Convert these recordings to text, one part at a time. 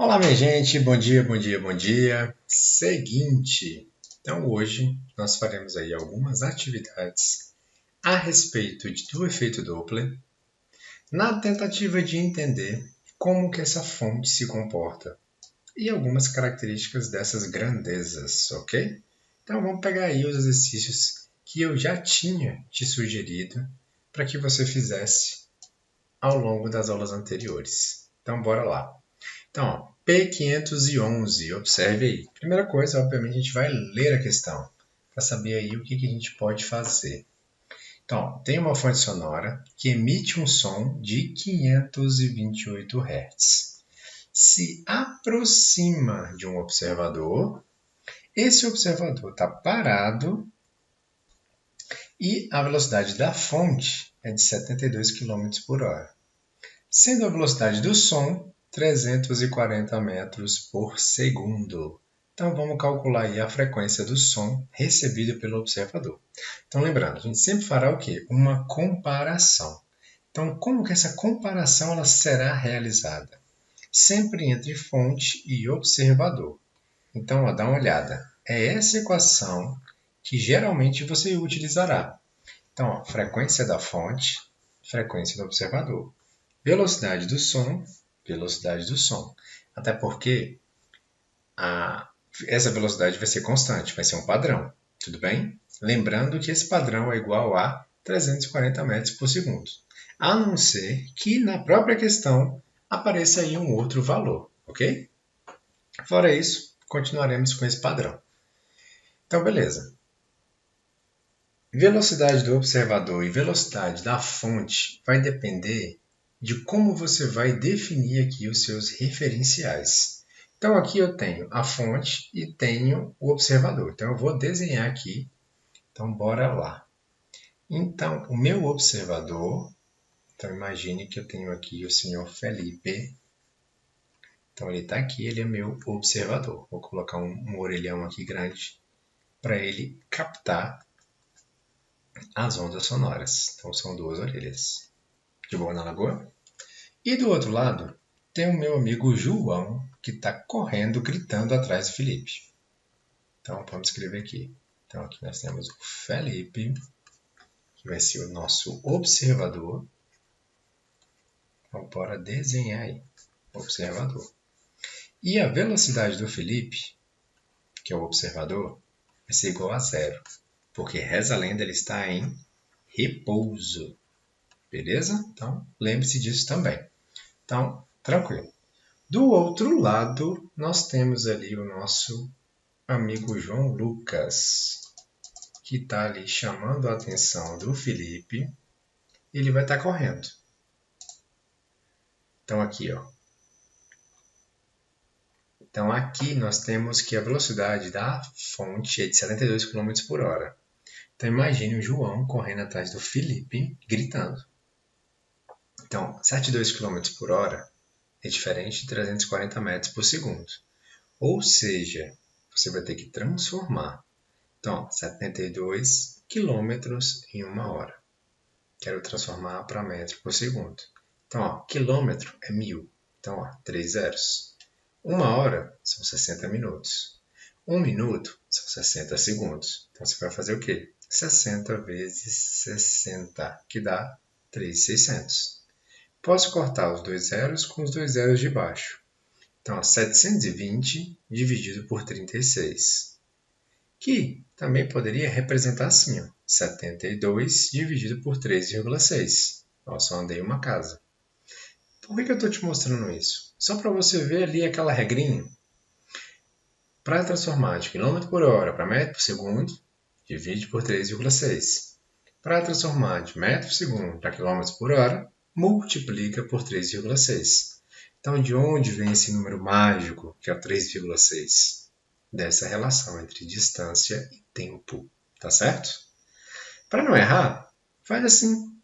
Olá, minha gente, bom dia, bom dia, bom dia. Seguinte, então hoje nós faremos aí algumas atividades a respeito do efeito Doppler, na tentativa de entender como que essa fonte se comporta e algumas características dessas grandezas, ok? Então vamos pegar aí os exercícios que eu já tinha te sugerido para que você fizesse ao longo das aulas anteriores. Então bora lá. Então, ó, P511, observe aí. Primeira coisa, obviamente, a gente vai ler a questão para saber aí o que a gente pode fazer. Então, ó, tem uma fonte sonora que emite um som de 528 Hz. Se aproxima de um observador, esse observador está parado e a velocidade da fonte é de 72 km por hora, sendo a velocidade do som 340 metros por segundo. Então vamos calcular aí a frequência do som recebido pelo observador. Então lembrando, a gente sempre fará o quê? Uma comparação. Então como que essa comparação ela será realizada? Sempre entre fonte e observador. Então ó, dá uma olhada. É essa equação que geralmente você utilizará. Então, ó, frequência da fonte, frequência do observador. Velocidade do som, velocidade do som. Até porque essa velocidade vai ser constante, vai ser um padrão, tudo bem? Lembrando que esse padrão é igual a 340 metros por segundo. A não ser que na própria questão apareça aí um outro valor, ok? Fora isso, continuaremos com esse padrão. Então, beleza. Velocidade do observador e velocidade da fonte vai depender de como você vai definir aqui os seus referenciais. Então aqui eu tenho a fonte e tenho o observador. Então eu vou desenhar aqui. Então bora lá. Então o meu observador, então imagine que eu tenho aqui o senhor Felipe. Então ele está aqui, ele é meu observador. Vou colocar um orelhão aqui grande para ele captar as ondas sonoras. Então são duas orelhas. De boa na lagoa? E do outro lado, tem o meu amigo João, que está correndo, gritando atrás do Felipe. Então, vamos escrever aqui. Então, aqui nós temos o Felipe, que vai ser o nosso observador. Então, bora desenhar aí, observador. E a velocidade do Felipe, que é o observador, vai ser igual a zero, porque reza a lenda, ele está em repouso. Beleza? Então, lembre-se disso também. Então, tranquilo. Do outro lado, nós temos ali o nosso amigo João Lucas, que está ali chamando a atenção do Felipe. Ele vai estar correndo. Então aqui, ó. Então aqui nós temos que a velocidade da fonte é de 72 km por hora. Então imagine o João correndo atrás do Felipe, gritando. Então, 72 km por hora é diferente de 340 metros por segundo. Ou seja, você vai ter que transformar. Então, 72 quilômetros em uma hora. Quero transformar para metro por segundo. Então, ó, quilômetro é 1000. Então, ó, 3 zeros. Uma hora são 60 minutos. Um minuto são 60 segundos. Então, você vai fazer o quê? 60 vezes 60, que dá 3.600. Posso cortar os dois zeros com os dois zeros de baixo. Então, 720 dividido por 36, que também poderia representar assim, ó, 72 dividido por 3,6. Só andei uma casa. Por que eu estou te mostrando isso? Só para você ver ali aquela regrinha. Para transformar de km por hora para metro por segundo, divide por 3,6. Para transformar de metro por segundo para km por hora, multiplica por 3,6. Então, de onde vem esse número mágico, que é o 3,6? Dessa relação entre distância e tempo, tá certo? Para não errar, faz assim.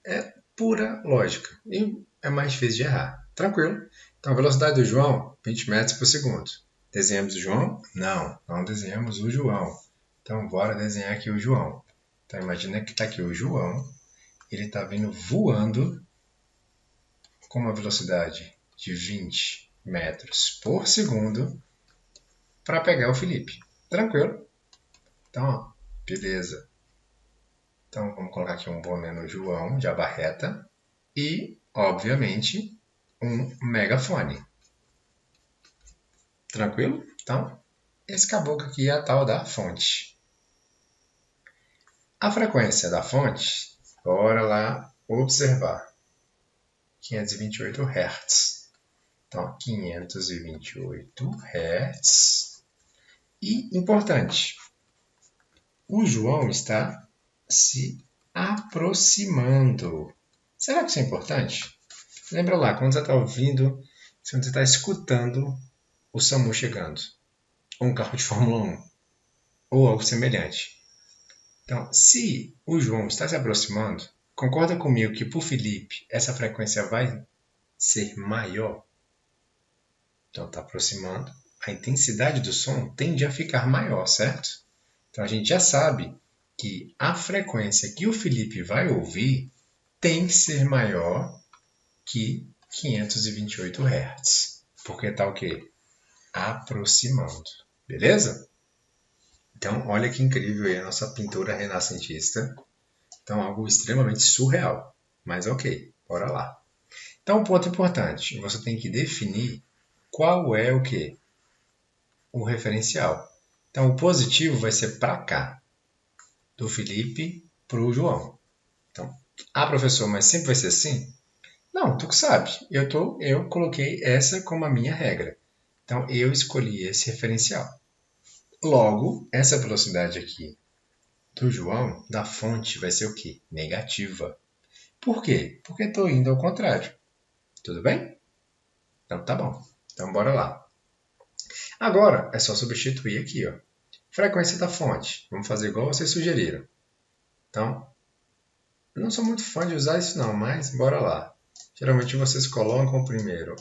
É pura lógica e é mais difícil de errar. Tranquilo? Então, a velocidade do João, 20 metros por segundo. Desenhamos o João? Não, não desenhamos o João. Então, bora desenhar aqui o João. Então, imagina que está aqui o João. Ele está vindo voando com uma velocidade de 20 metros por segundo para pegar o Felipe. Tranquilo? Então, ó, beleza. Então, vamos colocar aqui um boné no João de abarreta e, obviamente, um megafone. Tranquilo? Então, esse caboclo aqui é a tal da fonte. A frequência da fonte, bora lá observar. 528 Hz. Então, 528 Hz. E, importante, o João está se aproximando. Será que isso é importante? Lembra lá, quando você está ouvindo, quando você está escutando o SAMU chegando, ou um carro de Fórmula 1, ou algo semelhante. Então, se o João está se aproximando, concorda comigo que para o Felipe essa frequência vai ser maior? Então, está aproximando, a intensidade do som tende a ficar maior, certo? Então, a gente já sabe que a frequência que o Felipe vai ouvir tem que ser maior que 528 Hz. Porque está o quê? Aproximando. Beleza? Então, olha que incrível aí a nossa pintura renascentista. Então, algo extremamente surreal. Mas ok, bora lá. Então, um ponto importante. Você tem que definir qual é o quê? O referencial. Então, o positivo vai ser para cá. Do Felipe para o João. Então, professor, mas sempre vai ser assim? Não, tu que sabe. Eu coloquei essa como a minha regra. Então, eu escolhi esse referencial. Logo, essa velocidade aqui do João, da fonte, vai ser o quê? Negativa. Por quê? Porque estou indo ao contrário. Tudo bem? Então, tá bom. Então, bora lá. Agora, é só substituir aqui, ó. Frequência da fonte. Vamos fazer igual vocês sugeriram. Então, eu não sou muito fã de usar isso não, mas bora lá. Geralmente vocês colocam primeiro,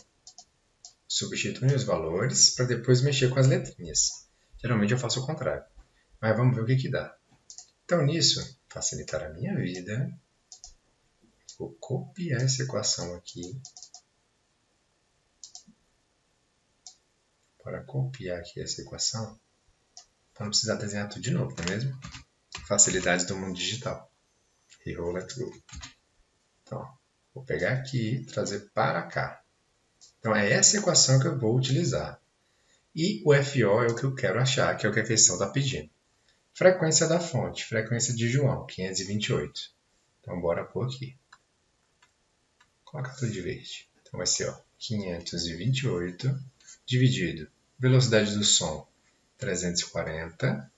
substituem os valores para depois mexer com as letrinhas. Geralmente eu faço o contrário. Mas vamos ver o que dá. Então nisso, facilitar a minha vida, vou copiar essa equação aqui. Para copiar aqui essa equação, para não precisar desenhar tudo de novo, não é mesmo? Facilidades do mundo digital. Reroll let's go. Então, vou pegar aqui e trazer para cá. Então é essa equação que eu vou utilizar. E o FO é o que eu quero achar, que é o que a questão está pedindo. Frequência da fonte, frequência de João, 528. Então, bora pôr aqui. Coloca tudo de verde. Então, vai ser 528 dividido velocidade do som, 340.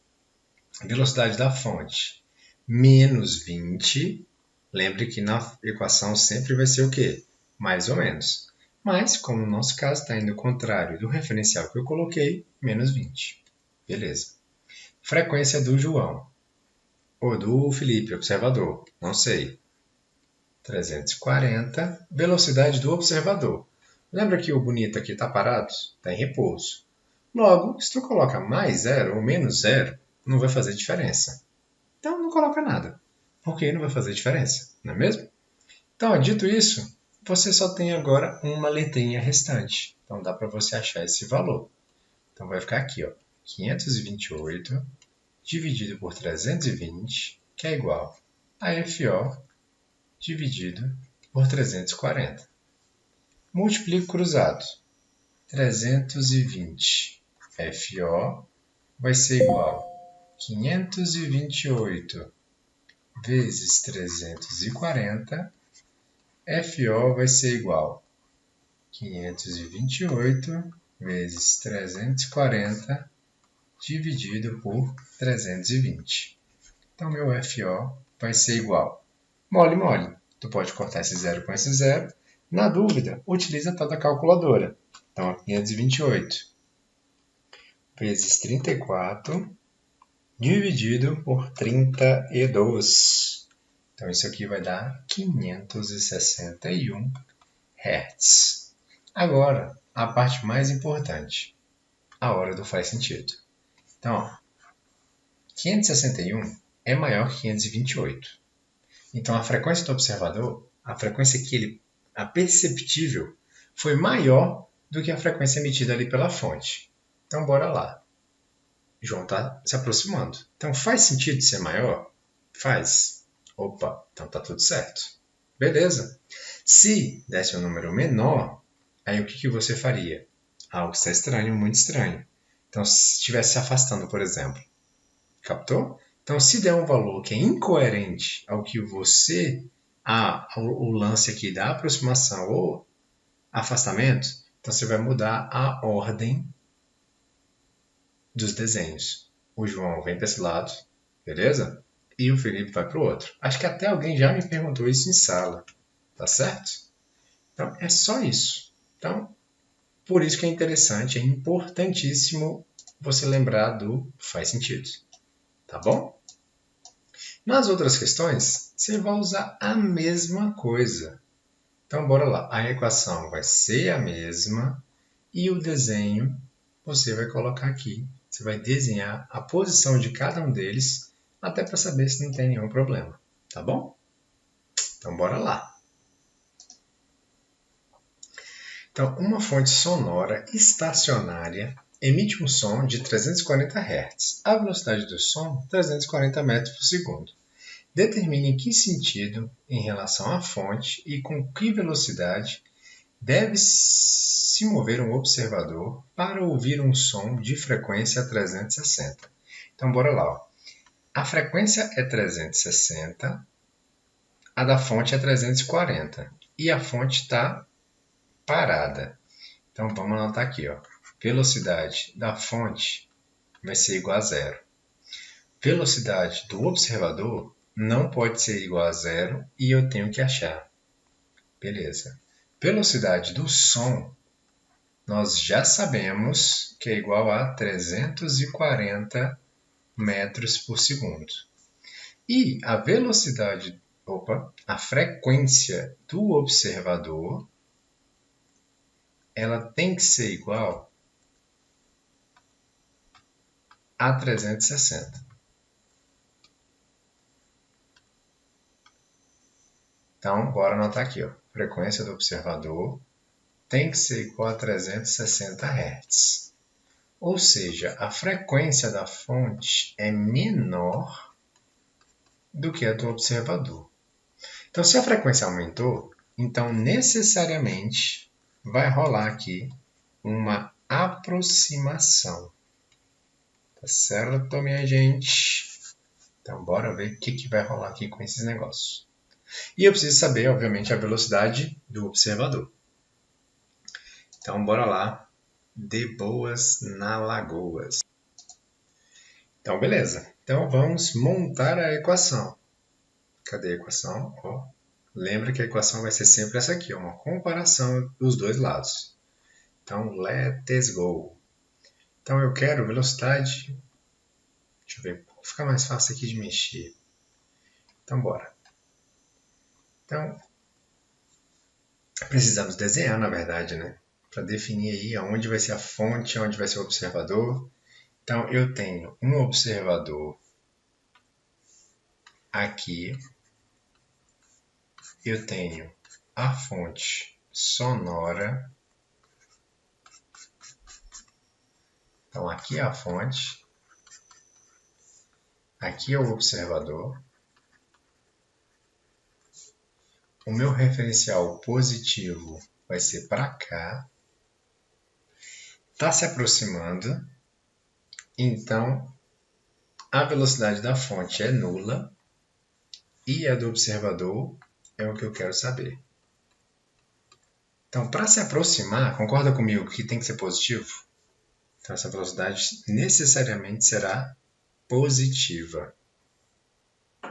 Velocidade da fonte, menos 20. Lembre que na equação sempre vai ser o quê? Mais ou menos. Mas, como no nosso caso está indo ao contrário do referencial que eu coloquei, menos 20. Beleza. Frequência do João. Ou do Felipe, observador. Não sei. 340. Velocidade do observador. Lembra que o bonito aqui está parado? Está em repouso. Logo, se tu coloca mais 0 ou menos 0, não vai fazer diferença. Então, não coloca nada. Porque não vai fazer diferença, não é mesmo? Então, dito isso, você só tem agora uma letrinha restante. Então, dá para você achar esse valor. Então, vai ficar aqui, 528 dividido por 320, que é igual a FO dividido por 340. Multiplico cruzado. 320 FO vai ser igual a 528 vezes 340. FO vai ser igual a 528 vezes 340 dividido por 320. Então, meu FO vai ser igual. Mole, mole. Tu pode cortar esse zero com esse zero. Na dúvida, utiliza a tal da calculadora. Então, 528 vezes 34 dividido por 32. Então, isso aqui vai dar 561 Hz. Agora, a parte mais importante, a hora do faz sentido. Então, 561 é maior que 528. Então, a frequência do observador, a frequência que a perceptível, foi maior do que a frequência emitida ali pela fonte. Então, bora lá. João está se aproximando. Então, faz sentido ser maior? Faz. Opa, então tá tudo certo. Beleza. Se desse um número menor, aí o que você faria? Algo está estranho, muito estranho. Então, se estivesse se afastando, por exemplo. Captou? Então, se der um valor que é incoerente ao que você... o lance aqui da aproximação ou afastamento, então você vai mudar a ordem dos desenhos. O João vem para esse lado, beleza? E o Felipe vai para o outro. Acho que até alguém já me perguntou isso em sala, tá certo? Então, é só isso. Então, por isso que é interessante, é importantíssimo você lembrar do faz sentido, tá bom? Nas outras questões, você vai usar a mesma coisa. Então, bora lá. A equação vai ser a mesma e o desenho você vai colocar aqui. Você vai desenhar a posição de cada um deles, até para saber se não tem nenhum problema. Tá bom? Então, bora lá. Então, uma fonte sonora estacionária emite um som de 340 Hz. A velocidade do som, 340 metros por segundo. Determine em que sentido, em relação à fonte, e com que velocidade deve se mover um observador para ouvir um som de frequência 360. Então, bora lá. Ó. A frequência é 360, a da fonte é 340 e a fonte está parada. Então, vamos anotar aqui. Ó. Velocidade da fonte vai ser igual a zero. Velocidade do observador não pode ser igual a zero e eu tenho que achar. Beleza. Velocidade do som, nós já sabemos que é igual a 340 metros por segundo. E a velocidade, a frequência do observador, ela tem que ser igual a 360. Então, bora anotar aqui. Ó. Frequência do observador tem que ser igual a 360 Hz. Ou seja, a frequência da fonte é menor do que a do observador. Então, se a frequência aumentou, então necessariamente vai rolar aqui uma aproximação. Tá certo, minha gente? Então, bora ver o que vai rolar aqui com esses negócios. E eu preciso saber, obviamente, a velocidade do observador. Então, bora lá. De boas na Lagoas. Então, beleza. Então, vamos montar a equação. Cadê a equação? Ó, lembra que a equação vai ser sempre essa aqui, uma comparação dos dois lados. Então, let's go. Então, eu quero velocidade... Deixa eu ver, vou ficar mais fácil aqui de mexer. Então, bora. Então, precisamos desenhar, na verdade, né? Para definir aí aonde vai ser a fonte, aonde vai ser o observador. Então, eu tenho um observador aqui. Eu tenho a fonte sonora. Então, aqui é a fonte. Aqui é o observador. O meu referencial positivo vai ser para cá. Está se aproximando. Então, a velocidade da fonte é nula. E a do observador é o que eu quero saber. Então, para se aproximar, concorda comigo que tem que ser positivo? Então, essa velocidade necessariamente será positiva.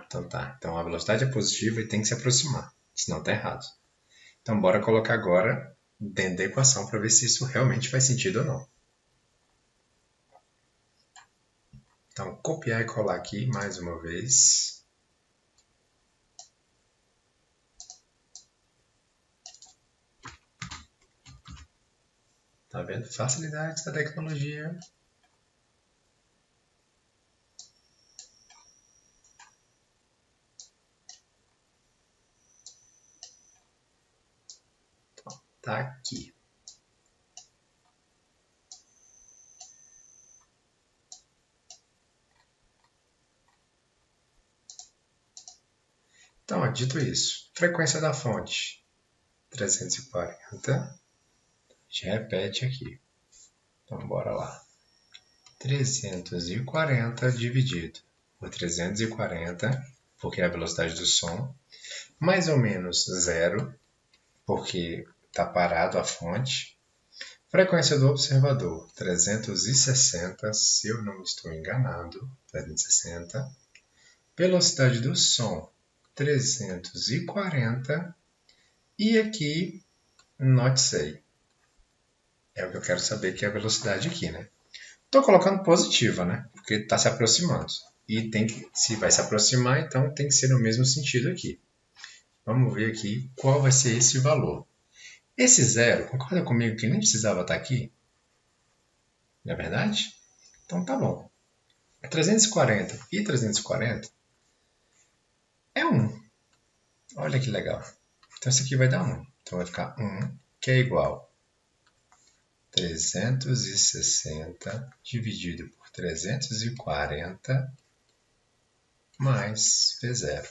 Então, tá. Então, a velocidade é positiva e tem que se aproximar. Senão, está errado. Então, bora colocar agora dentro da equação para ver se isso realmente faz sentido ou não. Então, copiar e colar aqui mais uma vez. Tá vendo? Facilidades da tecnologia. Então, tá aqui. dito isso, frequência da fonte, 340. A gente repete aqui. Então, bora lá. 340 dividido por 340, porque é a velocidade do som, mais ou menos zero, porque está parado a fonte. Frequência do observador, 360, se eu não estou enganado, 360. Velocidade do som, 340. E aqui, not say. É o que eu quero saber, que é a velocidade aqui, né? Estou colocando positiva, né? Porque está se aproximando. E se vai se aproximar, então tem que ser no mesmo sentido aqui. Vamos ver aqui qual vai ser esse valor. Esse zero, concorda comigo que nem precisava estar aqui? Não é verdade? Então tá bom. 340 e 340 é 1. Olha que legal. Então isso aqui vai dar 1. Então vai ficar 1, que é igual a 360 dividido por 340 mais V0.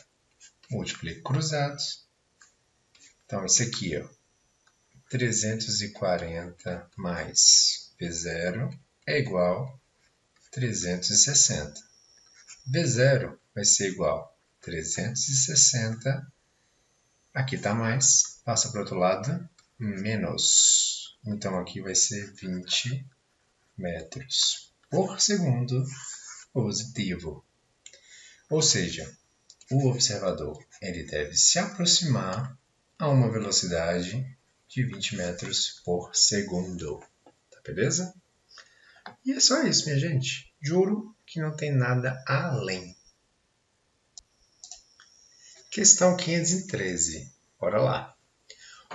Múltiplo cruzados. Então isso aqui, ó, 340 mais V0 é igual a 360. V0 vai ser igual a 360. Aqui está mais, passa para o outro lado, menos. Então aqui vai ser 20 metros por segundo positivo. Ou seja, o observador ele deve se aproximar a uma velocidade de 20 metros por segundo. Tá beleza? E é só isso, minha gente. Juro que não tem nada além. Questão 513. Bora lá.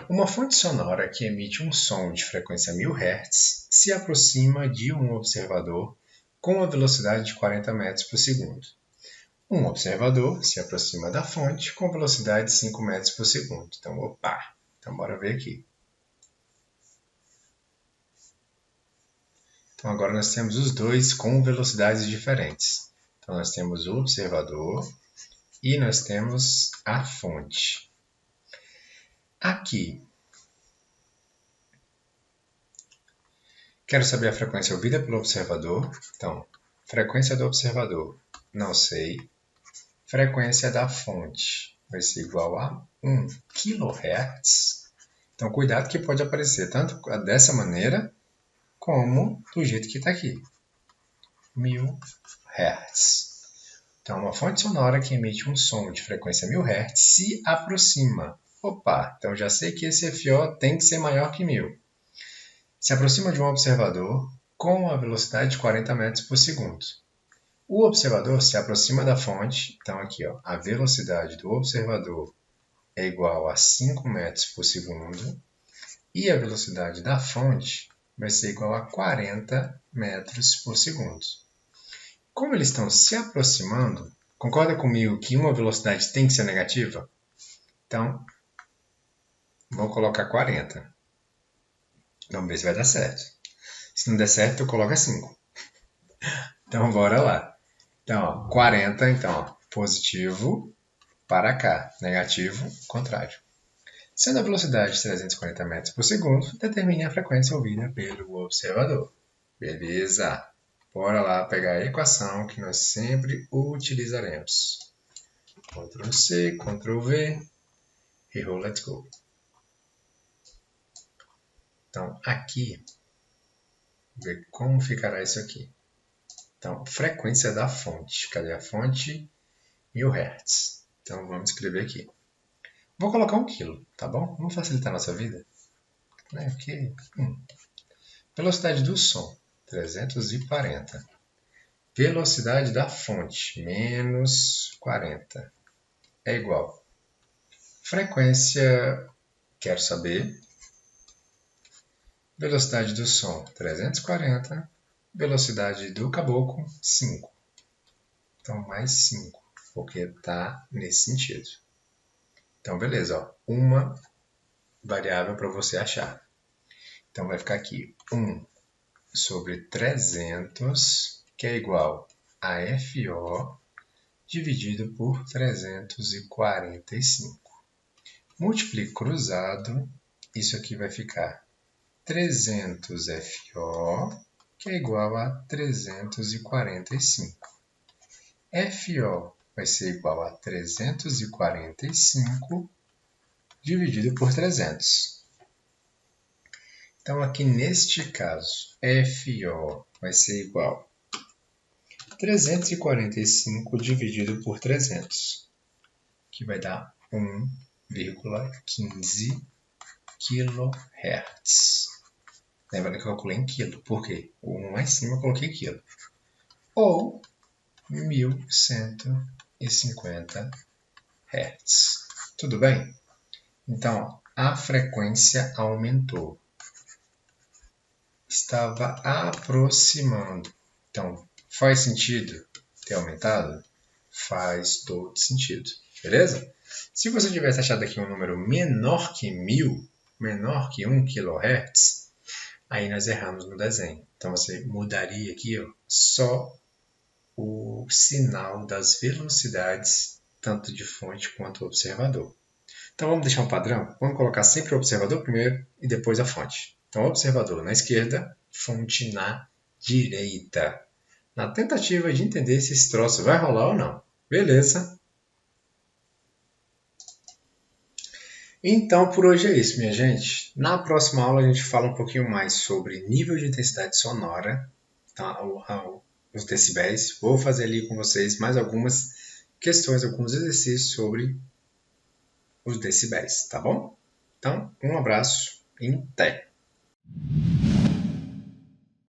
Uma fonte sonora que emite um som de frequência 1000 Hz se aproxima de um observador com uma velocidade de 40 metros por segundo. Um observador se aproxima da fonte com velocidade de 5 metros por segundo. Então, opa! Então, bora ver aqui. Então, agora nós temos os dois com velocidades diferentes. Então, nós temos o observador e nós temos a fonte. Aqui, quero saber a frequência ouvida pelo observador. Então, frequência do observador, não sei. Frequência da fonte vai ser igual a 1 kHz. Então, cuidado que pode aparecer tanto dessa maneira como do jeito que está aqui. 1000 Hz. Então, uma fonte sonora que emite um som de frequência 1000 Hz se aproxima. Opa, então já sei que esse FO tem que ser maior que 1000. Se aproxima de um observador com a velocidade de 40 metros por segundo. O observador se aproxima da fonte, então aqui ó, a velocidade do observador é igual a 5 metros por segundo e a velocidade da fonte vai ser igual a 40 metros por segundo. Como eles estão se aproximando, concorda comigo que uma velocidade tem que ser negativa? Então, vou colocar 40. Vamos ver se vai dar certo. Se não der certo, eu coloco 5. Então, bora lá. Então, ó, 40, então, ó, positivo para cá, negativo, contrário. Sendo a velocidade 340 metros por segundo, determine a frequência ouvida pelo observador. Beleza? Bora lá pegar a equação que nós sempre utilizaremos. Ctrl C, Ctrl V, e let's go. Então, aqui, ver como ficará isso aqui. Então, frequência da fonte. Cadê a fonte? 1000 Hz. Então, vamos escrever aqui. Vou colocar 1 kg, tá bom? Vamos facilitar a nossa vida. Aqui, Velocidade do som, 340. Velocidade da fonte, menos 40. É igual. Frequência, quero saber. Velocidade do som, 340. Velocidade do caboclo, 5. Então, mais 5, porque está nesse sentido. Então, beleza, ó, uma variável para você achar. Então, vai ficar aqui 1 sobre 300, que é igual a FO dividido por 345. Multiplique cruzado, isso aqui vai ficar 300 FO, que é igual a 345. FO vai ser igual a 345 dividido por 300. Então, aqui neste caso, FO vai ser igual a 345 dividido por 300, que vai dar 1,15 kHz. Lembrando que eu calculei em quilo, por quê? O 1 lá em cima eu coloquei quilo. Ou 1150 Hz. Tudo bem? Então, a frequência aumentou. Estava aproximando. Então, faz sentido ter aumentado? Faz todo sentido. Beleza? Se você tivesse achado aqui um número menor que 1000, menor que 1 kHz, aí nós erramos no desenho. Então, você mudaria aqui só o sinal das velocidades, tanto de fonte quanto observador. Então, vamos deixar um padrão? Vamos colocar sempre o observador primeiro e depois a fonte. Então, observador na esquerda, fonte na direita. Na tentativa de entender se esse troço vai rolar ou não. Beleza? Então, por hoje é isso, minha gente. Na próxima aula, a gente fala um pouquinho mais sobre nível de intensidade sonora, tá? Os decibéis. Vou fazer ali com vocês mais algumas questões, alguns exercícios sobre os decibéis, tá bom? Então, um abraço e até!